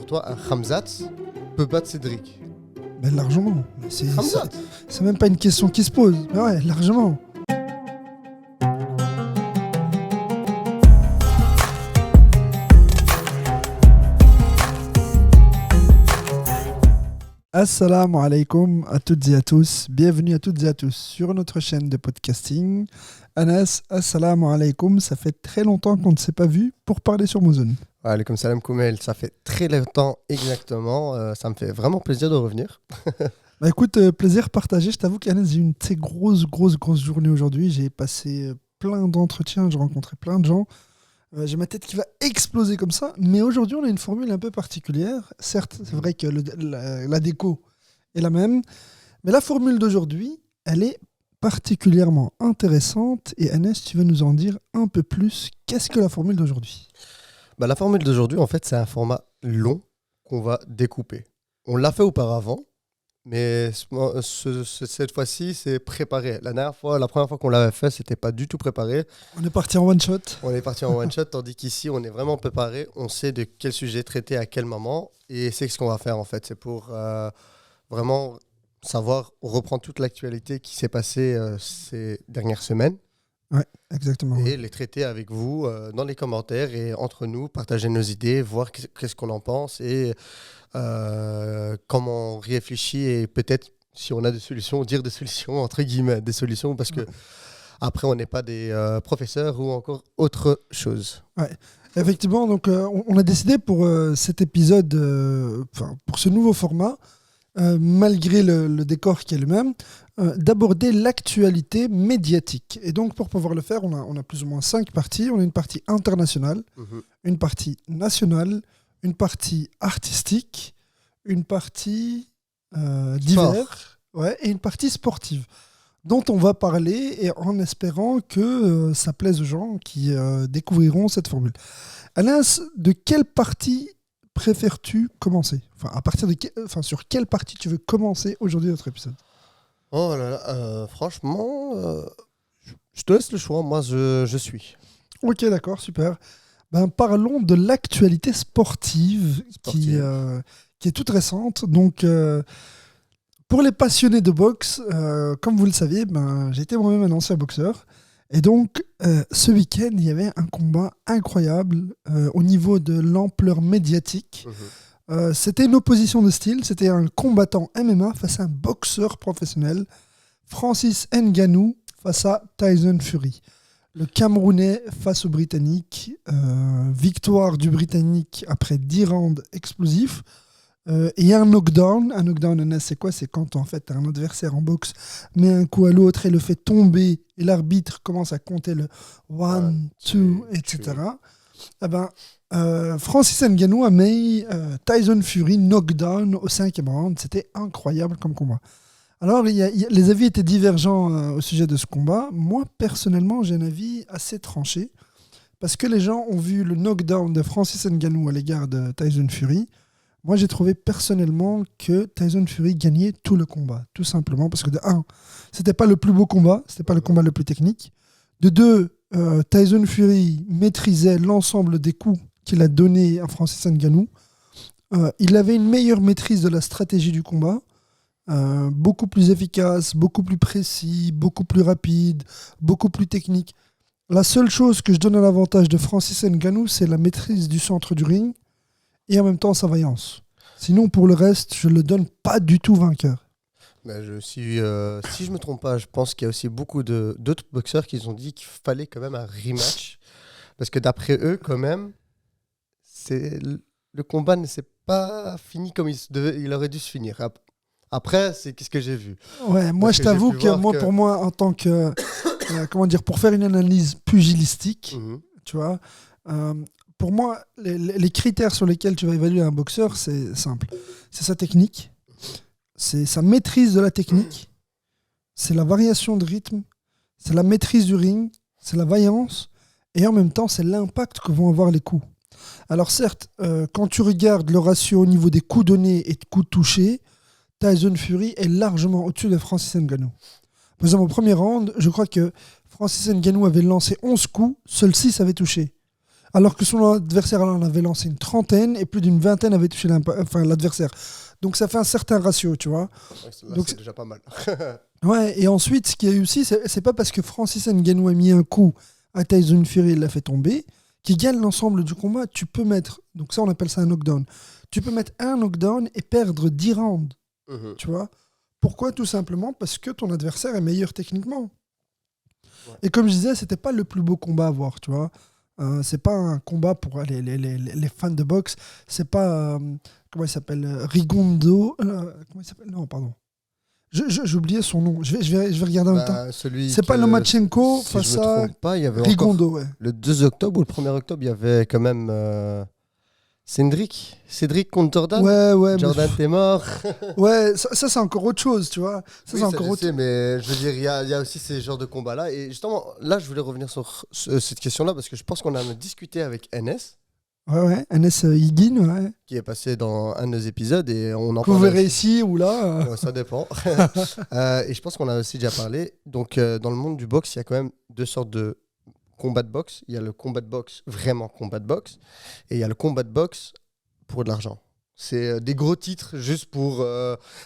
pour toi, un Khamzat peut battre Cédric? Ben largement. Khamzat. C'est même pas une question qui se pose. Mais ouais, largement. Assalamu alaikum à toutes et à tous. Bienvenue à toutes et à tous sur notre chaîne de podcasting. Anas, assalamu alaikum. Ça fait très longtemps qu'on ne s'est pas vu pour parler sur Mozone. Alaikum salam Koumel, ça fait très longtemps exactement. Ça me fait vraiment plaisir de revenir. Bah écoute, plaisir partagé. Je t'avoue qu'Anas, j'ai eu une très grosse journée aujourd'hui. J'ai passé plein d'entretiens, j'ai rencontré plein de gens. J'ai ma tête qui va exploser comme ça. Mais aujourd'hui, on a une formule un peu particulière. Certes, c'est vrai que la déco est la même. Mais la formule d'aujourd'hui, elle est particulièrement intéressante. Et Anas, tu vas nous en dire un peu plus. Qu'est-ce que la formule d'aujourd'hui ? La formule d'aujourd'hui, en fait, c'est un format long qu'on va découper. On l'a fait auparavant, mais cette fois-ci, c'est préparé. La première fois qu'on l'avait fait, c'était pas du tout préparé. On est parti en one shot. On est parti en one shot, tandis qu'ici, on est vraiment préparé. On sait de quel sujet traiter à quel moment, et c'est ce qu'on va faire en fait. C'est pour vraiment savoir reprendre toute l'actualité qui s'est passée ces dernières semaines. Ouais, exactement. Et les traiter avec vous dans les commentaires et entre nous, partager nos idées, voir qu'est-ce qu'on en pense et comment on réfléchit et peut-être, si on a des solutions, dire des solutions, entre guillemets, des solutions, parce que après, on n'est pas des professeurs ou encore autre chose. Ouais. Effectivement, donc, on a décidé pour cet épisode, pour ce nouveau format, malgré le décor qui est le même, d'aborder l'actualité médiatique. Et donc, pour pouvoir le faire, on a plus ou moins 5 parties. On a une partie internationale, une partie nationale, une partie artistique, une partie divers, et une partie sportive, dont on va parler et en espérant que ça plaise aux gens qui découvriront cette formule. Alain, de quelle partie préfères-tu commencer ? Sur quelle partie tu veux commencer aujourd'hui notre épisode ? Oh là là, franchement, je te laisse le choix. Moi, je suis. Ok, d'accord, super. Parlons de l'actualité sportive. Qui est toute récente. Donc, pour les passionnés de boxe, comme vous le saviez, j'ai été moi-même un ancien boxeur. Et donc, ce week-end, il y avait un combat incroyable au niveau de l'ampleur médiatique. C'était une opposition de style. C'était un combattant MMA face à un boxeur professionnel. Francis Ngannou face à Tyson Fury. Le Camerounais face au Britannique. Victoire du Britannique après 10 rounds explosifs. Et un knockdown. Un knockdown, c'est quoi ? C'est quand en fait un adversaire en boxe met un coup à l'autre et le fait tomber et l'arbitre commence à compter le 1, 2, etc. Francis Ngannou a mis Tyson Fury knockdown au 5e round. C'était incroyable comme combat. Alors, les avis étaient divergents au sujet de ce combat. Moi, personnellement, j'ai un avis assez tranché parce que les gens ont vu le knockdown de Francis Ngannou à l'égard de Tyson Fury. Moi, j'ai trouvé personnellement que Tyson Fury gagnait tout le combat, tout simplement parce que de 1, c'était pas le plus beau combat, c'était pas le combat le plus technique. De 2, Tyson Fury maîtrisait l'ensemble des coups qu'il a donnés à Francis Ngannou. Il avait une meilleure maîtrise de la stratégie du combat, beaucoup plus efficace, beaucoup plus précis, beaucoup plus rapide, beaucoup plus technique. La seule chose que je donne à l'avantage de Francis Ngannou, c'est la maîtrise du centre du ring et en même temps sa vaillance. Sinon, pour le reste, je ne le donne pas du tout vainqueur. Si je me trompe pas, je pense qu'il y a aussi beaucoup d'autres boxeurs qui ont dit qu'il fallait quand même un rematch. Parce que d'après eux, quand même, le combat ne s'est pas fini comme il aurait dû se finir. Après, c'est qu'est-ce que j'ai vu. Ouais, moi je t'avoue que pour moi, en tant que pour faire une analyse pugilistique, tu vois, pour moi, les critères sur lesquels tu vas évaluer un boxeur, c'est simple. C'est sa technique, c'est sa maîtrise de la technique, c'est la variation de rythme, c'est la maîtrise du ring, c'est la vaillance, et en même temps, c'est l'impact que vont avoir les coups. Alors certes, quand tu regardes le ratio au niveau des coups donnés et de coups touchés, Tyson Fury est largement au-dessus de Francis Ngannou. Par exemple, au premier round, je crois que Francis Ngannou avait lancé 11 coups, seuls 6 avaient touché. Alors que son adversaire en avait lancé une trentaine et plus d'une vingtaine avait touché l'adversaire. Donc ça fait un certain ratio, tu vois. Là, Donc, c'est déjà pas mal. ouais, et ensuite, ce qu'il y a eu aussi, c'est pas parce que Francis Ngannou a mis un coup à Tyson Fury et l'a fait tomber qu'il gagne l'ensemble du combat. Tu peux mettre, donc ça on appelle ça un knockdown. Tu peux mettre un knockdown et perdre 10 rounds, tu vois. Pourquoi? Tout simplement parce que ton adversaire est meilleur techniquement. Ouais. Et comme je disais, c'était pas le plus beau combat à voir, tu vois. C'est pas un combat pour les fans de boxe. C'est pas comment il s'appelle, Rigondo. Comment il s'appelle? Non, pardon. J'ai oublié son nom. Je vais regarder en même temps. C'est pas Lomachenko si face je me à trompe pas, il y avait Rigondo. Ouais. Le 2 octobre ou le 1er octobre, il y avait quand même Cédric contre Jordan. Ouais, Jordan, t'es mort. Ouais, ça c'est encore autre chose, tu vois. Ça, oui, c'est encore autre... sais, mais je veux dire, il y a aussi ces genres de combats-là. Et justement, là, je voulais revenir sur cette question-là parce que je pense qu'on en a discuté avec NS. Ouais, NS Higuin, ouais. Qui est passé dans un de nos épisodes et on en vous verrez ici ou là. Ouais, ça dépend. Et je pense qu'on a aussi déjà parlé. Donc, dans le monde du boxe, il y a quand même deux sortes de combat de boxe. Il y a le combat de boxe, vraiment combat de boxe. Et il y a le combat de boxe pour de l'argent. C'est des gros titres juste pour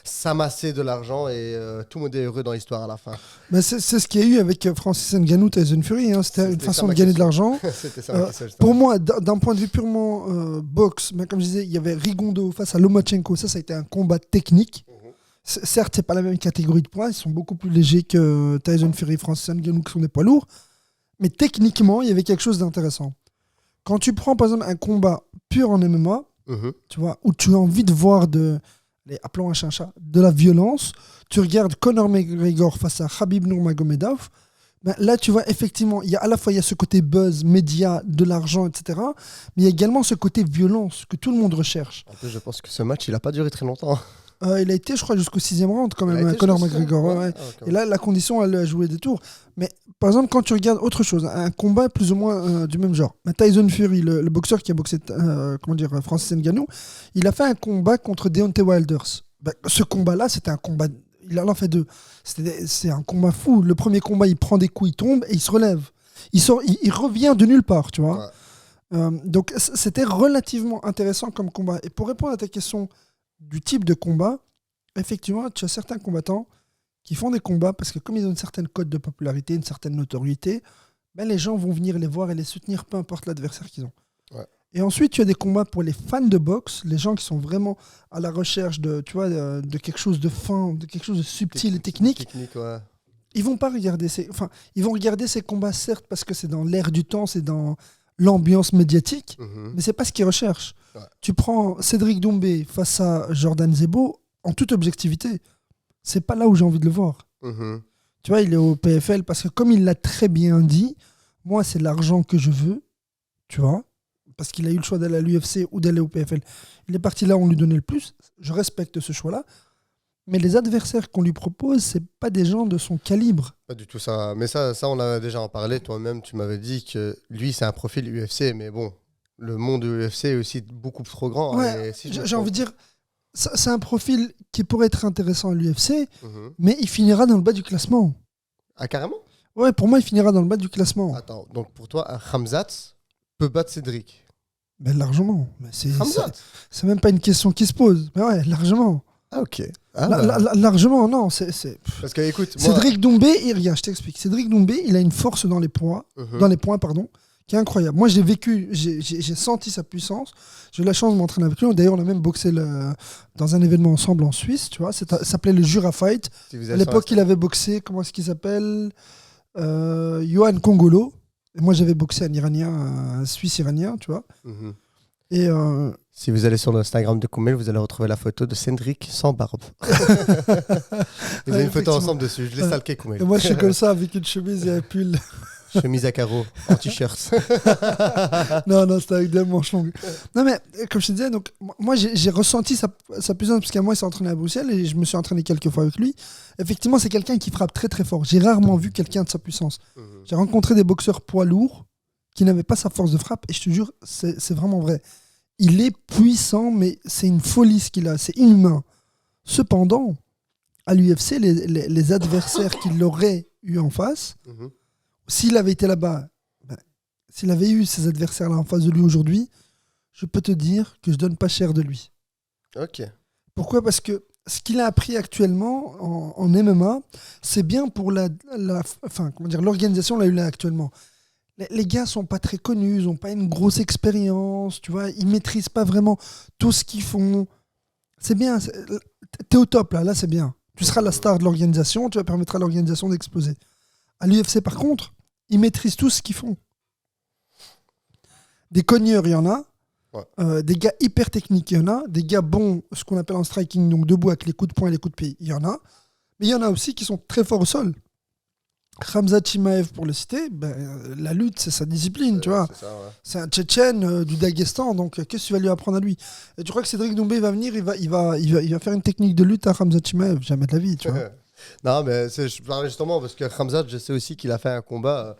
s'amasser de l'argent et tout le monde est heureux dans l'histoire à la fin. Mais c'est ce qu'il y a eu avec Francis Ngannou, Tyson Fury. Hein. C'était une façon de gagner de l'argent. C'était ça, pour moi, d'un point de vue purement boxe, mais comme je disais, il y avait Rigondo face à Lomachenko. Ça a été un combat technique. Certes, c'est pas la même catégorie de poids. Ils sont beaucoup plus légers que Tyson Fury et Francis Ngannou, qui sont des poids lourds. Mais techniquement, il y avait quelque chose d'intéressant. Quand tu prends, par exemple, un combat pur en MMA, tu vois, où tu as envie de voir appelons un chat, de la violence, tu regardes Conor McGregor face à Khabib Nurmagomedov, ben là tu vois effectivement, à la fois il y a ce côté buzz, média, de l'argent, etc. Mais il y a également ce côté violence que tout le monde recherche. En plus, je pense que ce match, il n'a pas duré très longtemps. Il a été, je crois, jusqu'au 6e round quand même, Conor McGregor. Ouais. Et là, la condition, elle a joué des tours. Mais par exemple, quand tu regardes autre chose, un combat plus ou moins du même genre, Tyson Fury, le boxeur qui a boxé Francis Ngannou, il a fait un combat contre Deontay Wilder. Ben, ce combat-là, c'était un combat... Il en a fait deux. C'est un combat fou. Le premier combat, il prend des coups, il tombe et il se relève. Il revient de nulle part, tu vois. Ouais. Donc, c'était relativement intéressant comme combat. Et pour répondre à ta question du type de combat, effectivement, tu as certains combattants qui font des combats parce que comme ils ont une certaine cote de popularité, une certaine notoriété, ben les gens vont venir les voir et les soutenir, peu importe l'adversaire qu'ils ont. Ouais. Et ensuite, tu as des combats pour les fans de boxe, les gens qui sont vraiment à la recherche de, tu vois, de quelque chose de fin, de quelque chose de subtil et technique. Ouais. Ils vont pas regarder ils vont regarder ces combats, certes, parce que c'est dans l'air du temps, c'est dans l'ambiance médiatique, mais c'est pas ce qu'ils recherchent. Ouais. Tu prends Cédric Doumbé face à Jordan Zebo, en toute objectivité, c'est pas là où j'ai envie de le voir. Tu vois, il est au PFL parce que comme il l'a très bien dit, moi c'est l'argent que je veux, tu vois, parce qu'il a eu le choix d'aller à l'UFC ou d'aller au PFL. Il est parti là où on lui donnait le plus, je respecte ce choix-là, mais les adversaires qu'on lui propose, c'est pas des gens de son calibre. Pas du tout ça, mais ça on a déjà en parlé, toi-même tu m'avais dit que lui c'est un profil UFC, mais bon, le monde de l'UFC est aussi beaucoup trop grand. Ouais, j'ai envie de dire, c'est un profil qui pourrait être intéressant à l'UFC, mais il finira dans le bas du classement. Ah, carrément? Ouais, pour moi, il finira dans le bas du classement. Attends, donc pour toi, un Khamzat peut battre Cédric? Ben, largement. C'est même pas une question qui se pose. Mais ouais, largement. Ah, ok. Largement, non. Parce que, écoute, Cédric Doumbé, regarde, je t'explique. Cédric Doumbé, il a une force dans les points, qui est incroyable. Moi, j'ai vécu, j'ai senti sa puissance. J'ai eu la chance de m'entraîner avec lui. D'ailleurs, on a même boxé dans un événement ensemble en Suisse, tu vois. Ça s'appelait le Jura Fight. À l'époque, il avait boxé, comment est-ce qu'il s'appelle Yohan Kongolo. Et moi, j'avais boxé un Iranien, un Suisse-Iranien, tu vois. Et si vous allez sur l'Instagram de Koumel, vous allez retrouver la photo de Cédric sans barbe. Vous avez une photo ensemble dessus. Je l'ai stalké, Koumel. Et moi, je suis comme ça, avec une chemise et un pull. Chemise à carreaux, en t-shirt. non, c'était avec des manches longues. Non, mais comme je te disais, donc, moi, j'ai ressenti sa puissance, parce qu'à moi, il s'est entraîné à Bruxelles et je me suis entraîné quelques fois avec lui. Effectivement, c'est quelqu'un qui frappe très, très fort. J'ai rarement vu quelqu'un de sa puissance. J'ai rencontré des boxeurs poids lourds qui n'avaient pas sa force de frappe et je te jure, c'est vraiment vrai. Il est puissant, mais c'est une folie ce qu'il a. C'est inhumain. Cependant, à l'UFC, les adversaires qu'il aurait eu en face, s'il avait été là-bas, s'il avait eu ces adversaires-là en face de lui aujourd'hui, je peux te dire que je donne pas cher de lui. Ok. Pourquoi ? Parce que ce qu'il a appris actuellement en MMA, c'est bien pour l'organisation là où il est actuellement. Les gars sont pas très connus, ils ont pas une grosse expérience, tu vois, ils maîtrisent pas vraiment tout ce qu'ils font. C'est bien, t'es au top là c'est bien. Tu seras la star de l'organisation, tu vas permettre à l'organisation d'exploser. À l'UFC par contre, ils maîtrisent tout ce qu'ils font. Des cogneurs, il y en a. Ouais. Des gars hyper techniques, il y en a. Des gars bons, ce qu'on appelle en striking, donc debout avec les coups de poing et les coups de pied, il y en a. Mais il y en a aussi qui sont très forts au sol. Khamzat Chimaev, pour le citer, la lutte, c'est sa discipline, tu vois. C'est ça, ouais. C'est un Tchétchène du Daghestan, donc qu'est-ce que tu vas lui apprendre à lui ? Et tu crois que Cédric Doumbé va venir, il va faire une technique de lutte à Khamzat Chimaev ? Jamais de la vie, tu vois. Non, mais je parlais justement parce que Khamzat, je sais aussi qu'il a fait un combat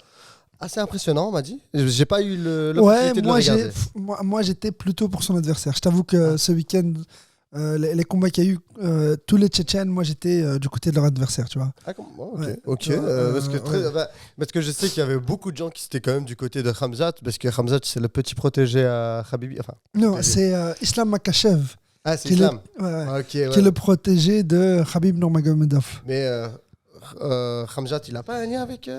assez impressionnant, on m'a dit. J'ai pas eu l'opportunité de le regarder. Moi, j'étais plutôt pour son adversaire. Je t'avoue que ce week-end, les combats qu'il y a eu, tous les Tchétchènes, moi, j'étais du côté de leur adversaire, tu vois. Ah, ok. Ouais. Ok. Parce que je sais qu'il y avait beaucoup de gens qui étaient quand même du côté de Khamzat, parce que Khamzat, c'est le petit protégé à Khabibi. Enfin, non, protégé. c'est Islam Makhachev. Ah, c'est Islam. Qui est le protégé de Khabib Nurmagomedov. Mais Khamzat, il a pas un lien avec.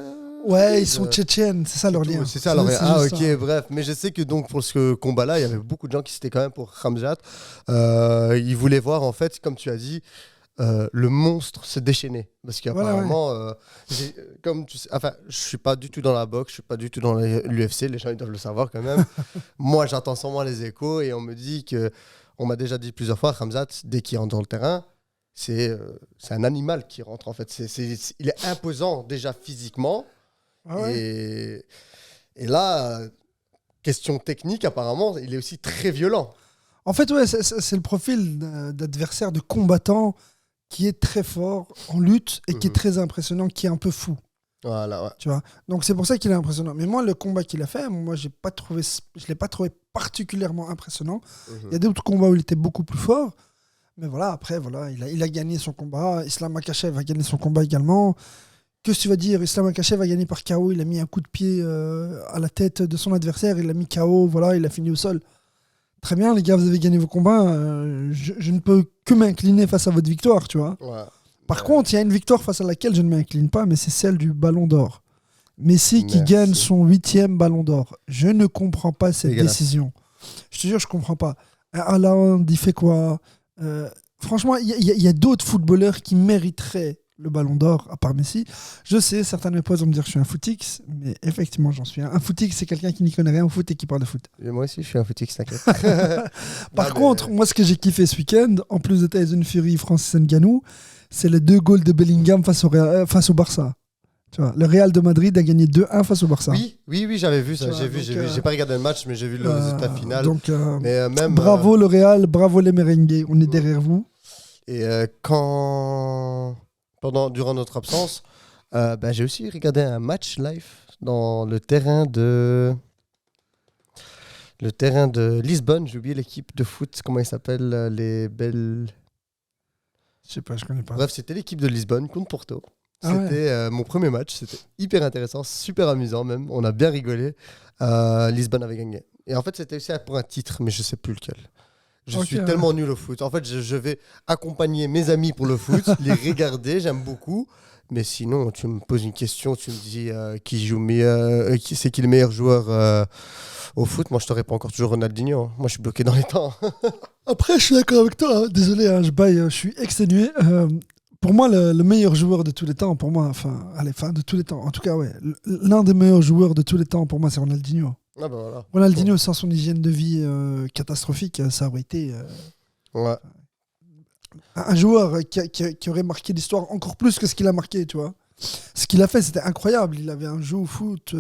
Ouais, ils sont tchétchènes, c'est ça leur lien. C'est ça leur lien. Ah, ok, ça. Bref. Mais je sais que donc pour ce combat-là, il y avait beaucoup de gens qui s'étaient quand même pour Khamzat. Ils voulaient voir, en fait, comme tu as dit, le monstre se déchaîner. Parce qu'apparemment, comme tu sais, enfin, je suis pas du tout dans la boxe, je suis pas du tout dans l'UFC, les gens ils doivent le savoir quand même. Moi, j'entends sûrement les échos et on me dit que, on m'a déjà dit plusieurs fois, Khamzat, dès qu'il entre dans le terrain, c'est un animal qui rentre en fait. Il est imposant déjà physiquement. Ah ouais. Et là, question technique, apparemment, il est aussi très violent. En fait, ouais, c'est le profil d'adversaire, de combattant qui est très fort en lutte et qui est très impressionnant, qui est un peu fou. Voilà, ouais. Tu vois. Donc c'est pour ça qu'il est impressionnant. Mais moi, le combat qu'il a fait, moi, je l'ai pas trouvé particulièrement impressionnant. Il y a d'autres combats où il était beaucoup plus fort. Mais voilà, après, il a gagné son combat. Islam Makhachev a gagné son combat également. Que tu vas dire, Islam Makhachev a gagné par KO. Il a mis un coup de pied à la tête de son adversaire. Il l'a mis KO. Voilà, il a fini au sol. Très bien, les gars, vous avez gagné vos combats. Je ne peux que m'incliner face à votre victoire, tu vois. Ouais. Par contre, il y a une victoire face à laquelle je ne m'incline pas, mais c'est celle du Ballon d'Or. Messi qui gagne son 8e Ballon d'Or. Je ne comprends pas cette décision. Je te jure, je ne comprends pas. Haaland, il fait quoi ? Franchement, il y a d'autres footballeurs qui mériteraient le Ballon d'Or, à part Messi. Je sais, certains de mes potes vont me dire que je suis un footix, mais effectivement, j'en suis un. Un footix, c'est quelqu'un qui n'y connaît rien au foot et qui parle de foot. Et moi aussi, je suis un footix, t'inquiète. Par contre, moi, ce que j'ai kiffé ce week-end, en plus de Tyson Fury, Francis Ngannou, c'est les 2 goals de Bellingham face au Barça. Tu vois, le Real de Madrid a gagné 2-1 face au Barça. Oui, j'avais vu ça. J'ai pas regardé le match, mais j'ai vu le résultat final. Donc, mais, même, bravo le Real, bravo les merengues. On est derrière vous. Et durant notre absence, j'ai aussi regardé un match live dans le terrain de Lisbonne. J'ai oublié l'équipe de foot, comment il s'appelle, les belles. Je sais pas, je connais pas. Bref, c'était l'équipe de Lisbonne contre Porto. C'était mon premier match, c'était hyper intéressant, super amusant même, on a bien rigolé. Lisbonne avait gagné. Et en fait, c'était aussi pour un titre, mais je sais plus lequel. Je suis tellement nul au foot. En fait, je vais accompagner mes amis pour le foot, les regarder, j'aime beaucoup. Mais sinon, tu me poses une question, tu me dis qui joue meilleur, c'est qui le meilleur joueur au foot. Moi, je te réponds encore toujours Ronaldinho. Moi, je suis bloqué dans les temps. Après, je suis d'accord avec toi. Hein. Désolé, je baille, je suis exténué. Pour moi, le meilleur joueur de tous les temps, de tous les temps. En tout cas, ouais, l'un des meilleurs joueurs de tous les temps, pour moi, c'est Ronaldinho. Ah bah voilà. Ronaldinho, sans son hygiène de vie catastrophique, ça aurait été un joueur qui aurait marqué l'histoire encore plus que ce qu'il a marqué, tu vois. Ce qu'il a fait, c'était incroyable. Il avait un jeu au foot,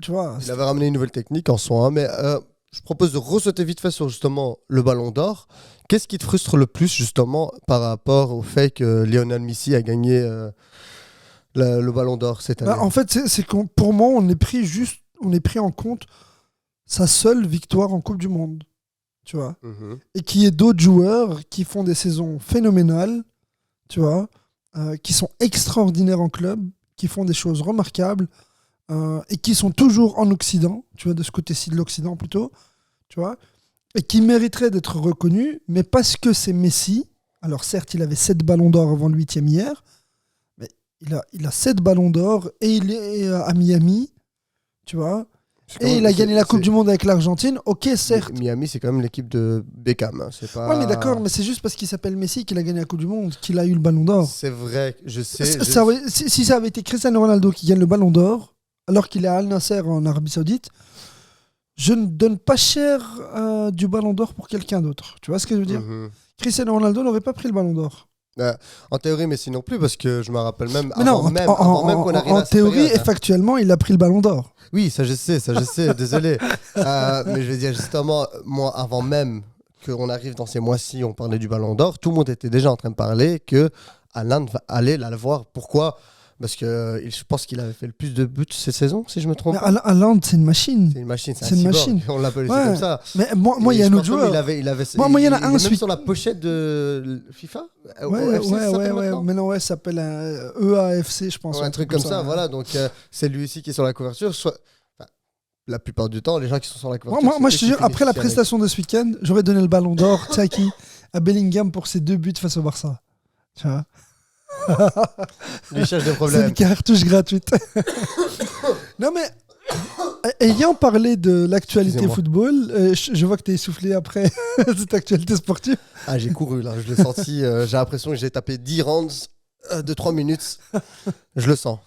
tu vois. Il avait ramené une nouvelle technique en soi, mais je propose de ressauter vite fait sur justement le Ballon d'Or. Qu'est-ce qui te frustre le plus justement par rapport au fait que Lionel Messi a gagné le Ballon d'Or cette année ? En fait, c'est que pour moi, on est pris en compte sa seule victoire en Coupe du Monde, tu vois. Et qu'il y ait d'autres joueurs qui font des saisons phénoménales, tu vois, qui sont extraordinaires en club, qui font des choses remarquables. et qui sont toujours en Occident, tu vois, de ce côté-ci de l'Occident plutôt, tu vois, et qui mériteraient d'être reconnus, mais parce que c'est Messi. Alors certes, il avait 7 ballons d'or avant le 8e hier, mais il a 7 ballons d'or et il est à Miami, tu vois. Et il a gagné la Coupe du Monde avec l'Argentine. Ok, certes. Miami, c'est quand même l'équipe de Beckham. Hein. C'est pas... Ouais, mais d'accord, mais c'est juste parce qu'il s'appelle Messi qu'il a gagné la Coupe du Monde, qu'il a eu le ballon d'or. C'est vrai, je sais. Si ça avait été Cristiano Ronaldo qui gagne le ballon d'or, alors qu'il est à Al Nasser en Arabie Saoudite, je ne donne pas cher du ballon d'or pour quelqu'un d'autre. Tu vois ce que je veux dire? Cristiano Ronaldo n'aurait pas pris le ballon d'or. En théorie, Messi non plus, parce que je me rappelle même mais avant même qu'on arrive à en théorie et factuellement, il a pris le ballon d'or. Oui, ça je sais, désolé. Mais je vais dire justement, moi, avant même qu'on arrive dans ces mois-ci, on parlait du ballon d'or, tout le monde était déjà en train de parler que Haaland va aller la voir. Pourquoi ? Parce que je pense qu'il avait fait le plus de buts cette saison, si je me trompe. Mais Haaland, c'est une machine. C'est une machine, c'est une machine. On l'appelle comme ça. Mais moi, il y a un autre joueur. Il y en a un même sur la pochette de FIFA. Ouais. Maintenant, ça s'appelle un EAFC, je pense. Un truc comme ça, voilà. Donc, c'est lui aussi qui est sur la couverture. La plupart du temps, les gens qui sont sur la couverture. Moi je te jure, après la prestation de ce week-end, j'aurais donné le ballon d'or, tu sais à qui ? À Bellingham pour ses 2 buts face au Barça. Tu vois ? Il cherche des problèmes. C'est une cartouche gratuite. Non mais, ayant parlé de l'actualité football, je vois que tu es essoufflé après cette actualité sportive. Ah, j'ai couru là, je l'ai senti. J'ai l'impression que j'ai tapé 10 rounds de 3 minutes. Je le sens.